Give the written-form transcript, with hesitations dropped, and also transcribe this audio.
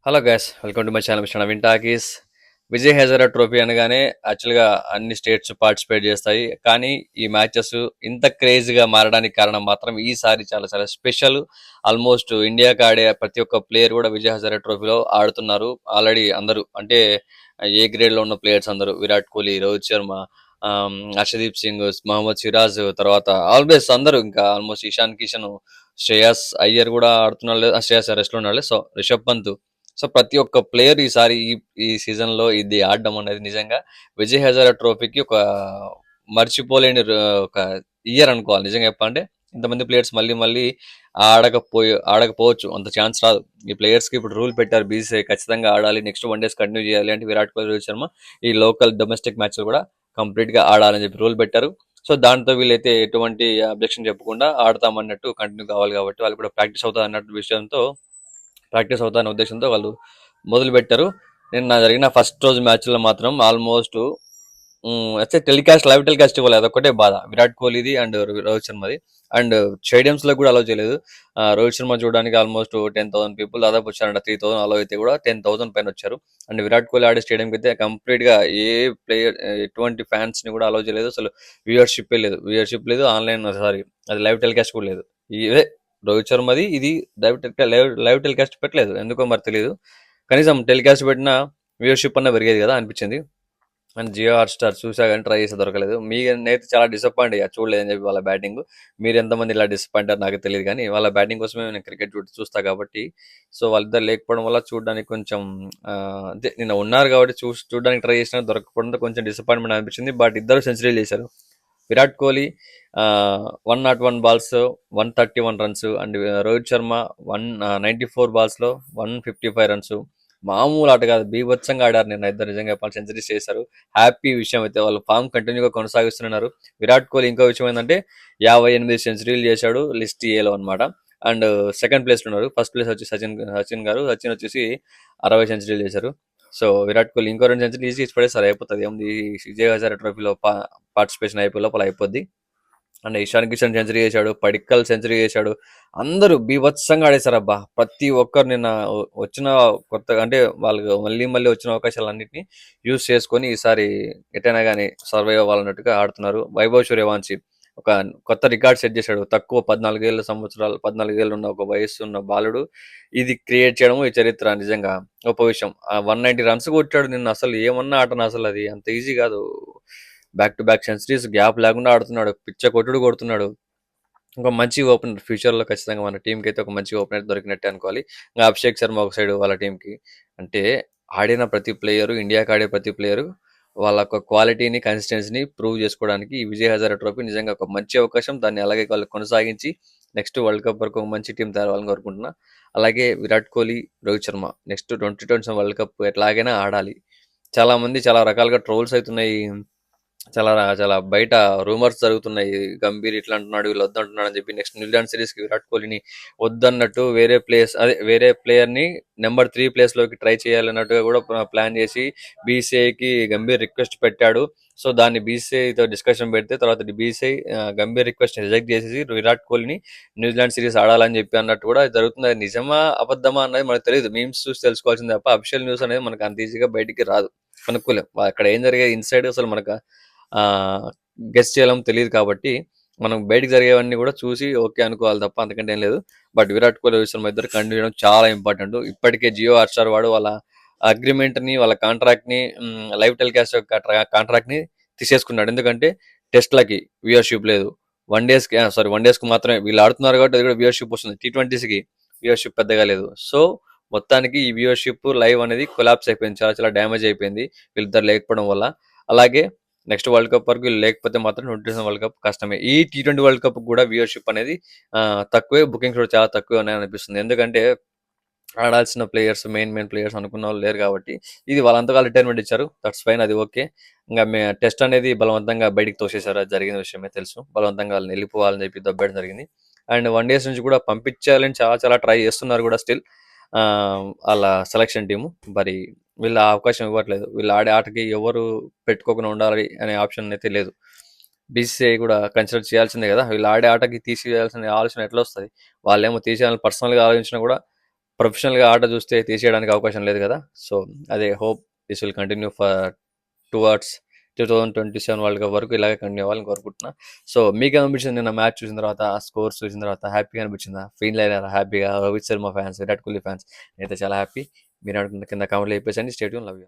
Hello guys, welcome to my channel mister Naveen talkies. Vijay Hazara trophy అనగానే యాక్చువల్గా అన్ని స్టేట్స్ పార్టిసిపేట్ చేస్తాయి. కానీ ఈ మ్యాచెస్ ఇంత క్రేజీగా మారడానికి కారణం మాత్రం ఈసారి చాలా చాలా స్పెషల్. ఆల్మోస్ట్ ఇండియాకి ఆడే ప్రతి ఒక్క ప్లేయర్ కూడా విజయ్ హజారా ట్రోఫీలో ఆడుతున్నారు. ఆల్రెడీ అందరూ అంటే ఏ గ్రేడ్లో ఉన్న ప్లేయర్స్ అందరూ విరాట్ కోహ్లీ, రోహిత్ శర్మ, హర్షదీప్ సింగ్, మహమ్మద్ సిరాజ్, తర్వాత ఆల్వేస్ అందరూ ఇంకా ఆల్మోస్ట్ ఇషాన్ కిషన్, శ్రేయస్ అయ్యర్ కూడా ఆడుతున్నాడు. శ్రేయస్ రెస్ట్ లో ఉన్నాడు. సో రిషబ్ పంత్, సో ప్రతి ఒక్క ప్లేయర్ ఈసారి ఈ సీజన్ లో ఇది ఆడడం అనేది నిజంగా విజయ్ హజారా ట్రోఫీకి ఒక మర్చిపోలేని ఒక ఇయర్ అనుకోవాలి. నిజంగా చెప్పాలంటే ఇంతమంది ప్లేయర్స్ మళ్ళీ మళ్ళీ ఆడకపోవచ్చు, అంత ఛాన్స్ రాదు. ఈ ప్లేయర్స్ కి ఇప్పుడు రూల్ పెట్టారు బీసీఐ, ఖచ్చితంగా ఆడాలి, నెక్స్ట్ 1 days కంటిన్యూ చేయాలి అంటే విరాట్ కోహ్లీ, రోహిత్ శర్మ ఈ లోకల్ డొమెస్టిక్ మ్యాచ్ కూడా కంప్లీట్ గా ఆడాలని చెప్పి రూల్ పెట్టారు. సో దాంతో వీళ్ళైతే ఎటువంటి అబ్జెక్షన్ చెప్పకుండా ఆడతామన్నట్టు కంటిన్యూ కావాలి కాబట్టి వాళ్ళు కూడా ప్రాక్టీస్ అవుతా అనే ఉద్దేశంతో వాళ్ళు మొదలు పెట్టారు. నిన్న జరిగిన ఫస్ట్ రోజు మ్యాచ్లో మాత్రం ఆల్మోస్ట్ అయితే లైవ్ టెలికాస్ట్ ఇవ్వాలి, అదొక్కటే బాధ విరాట్ కోహ్లీది అండ్ రోహిత్ శర్మది. అండ్ స్టేడియంస్ లో కూడా అలౌ చేయలేదు. రోహిత్ శర్మ చూడడానికి ఆల్మోస్ట్ 10,000 పీపుల్ దాదాపు వచ్చారంట. 3,000 అలౌ అయితే కూడా 10,000 పైన వచ్చారు. అండ్ విరాట్ కోహ్లీ ఆడే స్టేడియంకి అయితే కంప్లీట్ గా ఏ ప్లేయర్ ఎటువంటి ఫ్యాన్స్ ని కూడా అలౌ చేయలేదు. అసలు వ్యూవర్షిప్ లేదు, ఆన్లైన్ సారీ అది లైవ్ టెలికాస్ట్ కూడా లేదు. ఇదే రోహిత్ శర్మది ఇది లైవ్ టెలికాస్ట్ పెట్టలేదు, ఎందుకో మరి తెలియదు. కనీసం టెలికాస్ట్ పెట్టిన వ్యూవర్షిప్ అన్న పెరిగేది కదా అనిపించింది. అండ్ జియో హాట్‌స్టార్ చూసా కానీ ట్రై చేస్తే దొరకలేదు. నేనైతే చాలా డిసప్పాయింట్ అయ్యా చూడలేదని చెప్పి వాళ్ళ బ్యాటింగ్. మీరు ఎంతమంది ఇలా డిసప్పాయింట్ అయ్యారో నాకు తెలియదు కానీ వాళ్ళ బ్యాటింగ్ కోసమే నేను క్రికెట్ చూస్తా కాబట్టి. సో వాళ్ళిద్దరు లేకపోవడం వల్ల చూడడానికి కొంచెం అదే నిన్న ఉన్నారు కాబట్టి చూడడానికి ట్రై చేసినా దొరకకపోవడంతో కొంచెం డిసప్పాయింట్మెంట్ అనిపించింది. బట్ ఇద్దరు సెంచరీలు చేశారు. Virat Kohli 101 balls 131 runs, and Rohit Sharma 94 బాల్స్లో 155 runs. మామూలు ఆట కాదు, బీభత్సంగా ఆడారు నిన్న ఇద్దరు. నిజంగా చెప్పాలి, సెంచరీస్ చేశారు. హ్యాపీ విషయం అయితే వాళ్ళ ఫామ్ కంటిన్యూగా కొనసాగిస్తున్నారు. విరాట్ కోహ్లీ ఇంకో విషయం ఏంటంటే 58 సెంచరీలు చేశాడు లిస్ట్ ఏలో అనమాట. అండ్ సెకండ్ ప్లేస్ లో ఉన్నారు. ఫస్ట్ ప్లేస్ వచ్చి సచిన్ వచ్చేసి 60 సెంచరీలు చేశారు. సో విరాట్ కోహ్లీ ఇంకో 2 సెంచరీలు ఈజీ ఇచ్చి పడేస్తారు, అయిపోతుంది. ఏముంది, విజయ్ హజారా ట్రోఫీలో పార్టిసిపేషన్ అయిపోయి లోపల అయిపోద్ది. అండ్ ఇషాన్ కిషన్ సెంచరీ చేశాడు, పడిక్కల్ సెంచరీ చేశాడు. అందరూ బీభత్సంగా ఆడేశారు అబ్బా. ప్రతి ఒక్కరు నిన్న వచ్చిన కొత్తగా అంటే వాళ్ళకి మళ్ళీ మళ్ళీ వచ్చిన అవకాశాలన్నింటినీ యూజ్ చేసుకొని ఈసారి ఎటైనా కానీ సర్వైవ్ అవ్వాలన్నట్టుగా ఆడుతున్నారు. వైభవ్ సూర్యవంశీ ఒక కొత్త రికార్డ్ సెట్ చేశాడు. తక్కువ 14 ఏళ్ళు ఉన్న ఒక వయస్సు ఉన్న బాలుడు ఇది క్రియేట్ చేయడం ఈ చరిత్ర నిజంగా గొప్ప విషయం. 190 రన్స్ కొట్టాడు నిన్న. అసలు ఏమన్నా ఆటనా, అసలు అది అంత ఈజీ కాదు. Back to back centuries gap లేకుండా ఆడుతున్నాడు, పిచ్చ కొట్టుడు కొడుతున్నాడు. ఒక మంచి ఓపెనర్ ఫ్యూచర్లో ఖచ్చితంగా మన టీంకి అయితే ఒక మంచి ఓపెనర్ దొరికినట్టే అనుకోవాలి. ఇంకా అభిషేక్ శర్మ ఒక సైడ్ వాళ్ళ టీంకి అంటే ఆడిన ప్రతి ప్లేయరు, ఇండియాకి ఆడే ప్రతి ప్లేయరు వాళ్ళ యొక్క క్వాలిటీని, కన్సిస్టెన్సీని ప్రూవ్ చేసుకోవడానికి ఈ విజయ్ హజారా ట్రోఫీ నిజంగా ఒక మంచి అవకాశం. దాన్ని అలాగే వాళ్ళు కొనసాగించి నెక్స్ట్ వరల్డ్ కప్ వరకు ఒక మంచి టీం తయారవ్వాలని కోరుకుంటున్నా. అలాగే Virat Kohli, Rohit Sharma next 2027 world cup ఎట్లాగైనా ఆడాలి. చాలా మంది చాలా రకాలుగా ట్రోల్స్ అవుతున్నాయి. చాలా చాలా బయట రూమర్స్ జరుగుతున్నాయి. గంభీర్ ఇట్లా అంటున్నాడు, వీళ్ళు వద్దంటున్నాడు అని చెప్పి నెక్స్ట్ న్యూజిలాండ్ సిరీస్ కి విరాట్ కోహ్లీని వద్దన్నట్టు వేరే ప్లేయర్ ని నెంబర్ 3 ప్లేస్ లోకి ట్రై చేయాలన్నట్టుగా కూడా ప్లాన్ చేసి బీసీఐకి గంభీర్ రిక్వెస్ట్ పెట్టాడు. సో దాన్ని బీసీఐతో డిస్కషన్ పెడితే తర్వాత బీసీఐ గంభీర్ రిక్వెస్ట్ రిజెక్ట్ చేసేసి విరాట్ కోహ్లీని న్యూజిలాండ్ సిరీస్ ఆడాలని చెప్పి అన్నట్టు కూడా జరుగుతుంది. అది నిజమా అబద్ధమా అనేది మనకు తెలియదు. మీమ్స్ చూసి తెలుసుకోవాల్సింది తప్ప అఫీషియల్ న్యూస్ అనేది మనకు అంత ఈజీగా బయటికి రాదు, కనుక్కోలేం. అక్కడ ఏం జరిగేది ఇన్సైడ్ అసలు మనకు గెస్ట్ చేయలేం, తెలియదు. కాబట్టి మనం బయటకు జరిగేవన్నీ కూడా చూసి ఓకే అనుకోవాలి తప్ప అంతకంటే ఏం లేదు. బట్ విరాట్ కోహ్లీ, రోహిత్ శర్మ ఇద్దరు కంటిన్యూ చేయడం చాలా ఇంపార్టెంట్. ఇప్పటికే జియో హాట్‌స్టార్ వాడు వాళ్ళ అగ్రిమెంట్ ని, వాళ్ళ కాంట్రాక్ట్ ని, లైవ్ టెలికాస్ట్ యొక్క కాంట్రాక్ట్ ని తీసేసుకున్నాడు. ఎందుకంటే టెస్ట్లకి వ్యూవర్షిప్ లేదు, 1 days కి మాత్రమే వీళ్ళు ఆడుతున్నారు కాబట్టి అది కూడా వ్యూవర్షిప్ వస్తుంది. T20కి వ్యూవర్షిప్ పెద్దగా లేదు. సో మొత్తానికి ఈ వ్యూవర్షిప్ లైవ్ అనేది కొలాప్స్ అయిపోయింది, చాలా చాలా డ్యామేజ్ అయిపోయింది వీళ్ళిద్దరు లేకపోవడం వల్ల. అలాగే నెక్స్ట్ వరల్డ్ కప్ వరకు వీళ్ళు లేకపోతే మాత్రం 2027 వరల్డ్ కప్ కష్టమే. ఈ T20 వరల్డ్ కప్ కూడా వ్యూవర్షిప్ అనేది తక్కువే, బుకింగ్స్ కూడా చాలా తక్కువే ఉన్నాయని అనిపిస్తుంది. ఎందుకంటే ఆడాల్సిన ప్లేయర్స్, మెయిన్ ప్లేయర్స్ అనుకున్న వాళ్ళు లేరు కాబట్టి ఇది వాళ్ళంతగా రిటైర్మెంట్ ఇచ్చారు. దట్స్ ఫైన్, అది ఓకే. ఇంకా టెస్ట్ అనేది బలవంతంగా బయటికి తోసేశారు, అది జరిగిన విషయమే తెలుసు. బలవంతంగా వాళ్ళని వెళ్ళిపోవాలని చెప్పి దబ్బేయడం జరిగింది. అండ్ 1 days నుంచి కూడా పంపించాలని చాలా చాలా ట్రై చేస్తున్నారు కూడా స్టిల్ వాళ్ళ సెలక్షన్ టీము. మరి వీళ్ళ అవకాశం ఇవ్వట్లేదు. వీళ్ళు ఆడే ఆటకి ఎవరు పెట్టుకోకుండా ఉండాలి అనే ఆప్షన్ అయితే లేదు. బీసీసీఐ కూడా కన్సిడర్ చేయాల్సిందే కదా. వీళ్ళు ఆడే ఆటకి తీసివేయాల్సిన ఆలోచన ఎట్లా వస్తుంది? వాళ్ళేమో తీసేయాలని పర్సనల్గా ఆలోచించినా కూడా ప్రొఫెషనల్గా ఆట చూస్తే తీసేయడానికి అవకాశం లేదు కదా. సో అదే hope this will continue for towards 2027 world cup వరకు ఇలాగే కంటిన్యూ అవ్వాలని కోరుకుంటున్నా. సో మీకు అనిపించింది నిన్న మ్యాచ్ చూసిన తర్వాత, ఆ స్కోర్స్ చూసిన తర్వాత హ్యాపీగా అనిపించిందా? ఫీల్ అయ్యారా హ్యాపీగా? రోహిత్ శర్మ ఫ్యాన్స్, విరాట్ కోహ్లీ ఫ్యాన్స్, నేనైతే చాలా హ్యాపీ. మీరు అనుకున్న కింద కామెంట్లో చెప్పేసండి. Stadium love you.